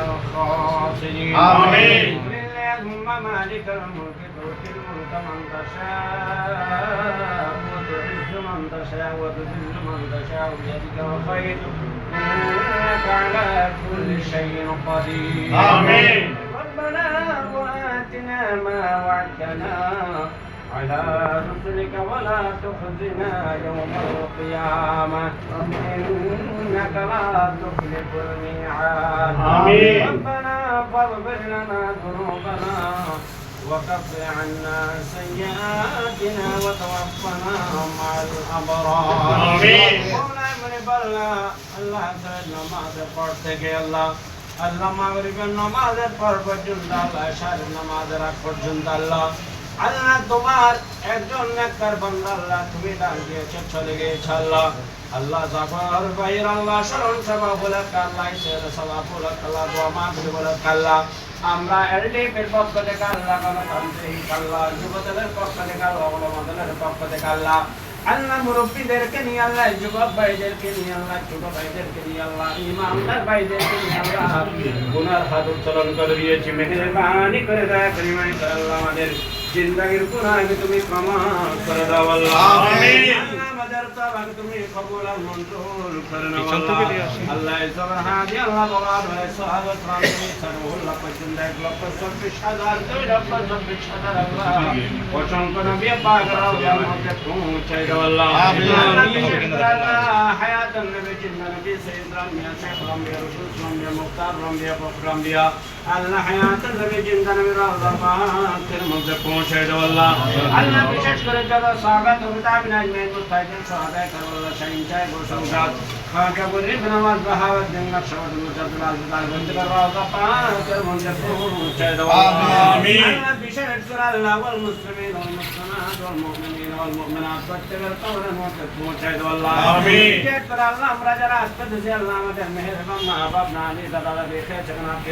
الخاسرين آمين. قل اللهم مالك الملك تؤتي الملك من تشاء وتعز من تشاء وتذل من تشاء بيدك الخير إنك على كل شيء قدير آمين. ربنا وآتنا ما وعدتنا على رسلك ولا تخزنا يوم القيامة إنك لا تخلف الميعاد آمين. ربنا فاغفر لنا ذنوبنا وكفر عنا سيئاتنا وتوفنا مع الأبرار آمين. مولا من بلنا الله سيدنا نماز পড়তে গিয়ে আল্লাহ মাগরিবের নামাজের পর পর্যন্ত আল্লাহ ইশারের নামাজের আগ পর্যন্ত আল্লাহ তোমার একজন নেককার বান্দা আল্লাহ তুমি দান দিয়েছো চলে গিয়েছে আল্লাহ আল্লাহ জাফর ভাইয়ের আল্লাহ স্মরণ সভা বলে আল্লাহ ইসের সভা বলে আল্লাহ দোয়া মাহফিল বলে আল্লাহ আমরা এলডিপির পক্ষ থেকে আল্লাহ গণতান্ত্রিক আল্লাহ যুবদলের পক্ষ থেকে আল্লাহ ওলামাদের পক্ষ থেকে আল্লাহ আল্লাহ মুরব্বীদেরকে নিয়ে আল্লাহ যুবক ভাইদেরকে নিয়ে আল্লাহ ছোট ভাইদেরকে নিয়ে আল্লাহ ইমামদার ভাইদেরকে নিয়ে আল্লাহ গুনার হাত উত্তোলন করে দিয়েছি মেহেরবানি করে দয়া করে মাই করে আল্লাহ আমাদের জিন্দেগীর গুনাহ তুমি ক্ষমা করে দাও আল্লাহ আমিন। আল্লাহ আমাদের তওবা তুমি কবুল আর মঞ্জুর করে নাও আল্লাহ আল্লাহ ইসবার হাদি আল্লাহ বাবা ধরে সাহাবাত রাসূল সাল্লাল্লাহু পর্যন্ত 1,24,000 2,24,000 আল্লাহ অসংখ্য নবী পাক রাউজার মধ্যে পৌঁছে দাও আল্লাহ আমিন। حياة النبي جنة نبي سيد رمية شيخ رمية رسول رمية مختار رمية بخ رمية الله حياة النبي جنة نبي رضا فاكر مجد پوشے دو اللہ اللہ بشش کرے جدا صحابت و متابن اجمعین مستحجن صحابہ کرو اللہ شہین چاہے گوشنگات خاکہ بری بنواز بحاوت دنگا شواد مجد العزدار بندگر رضا فاکر مجد پوشے دو آمین. اللہ بشش کرے اللہ والمسلمین والمسلمات والمؤمنین والمؤمنات واتبر قولا مجد پوشے دو اللہ آمین. আল্লাহ আমরা যারা আসতে দিছি আল্লাহ আমাদের মেহেরবান মা বাপ নানি দাদা দাদি খেয়ে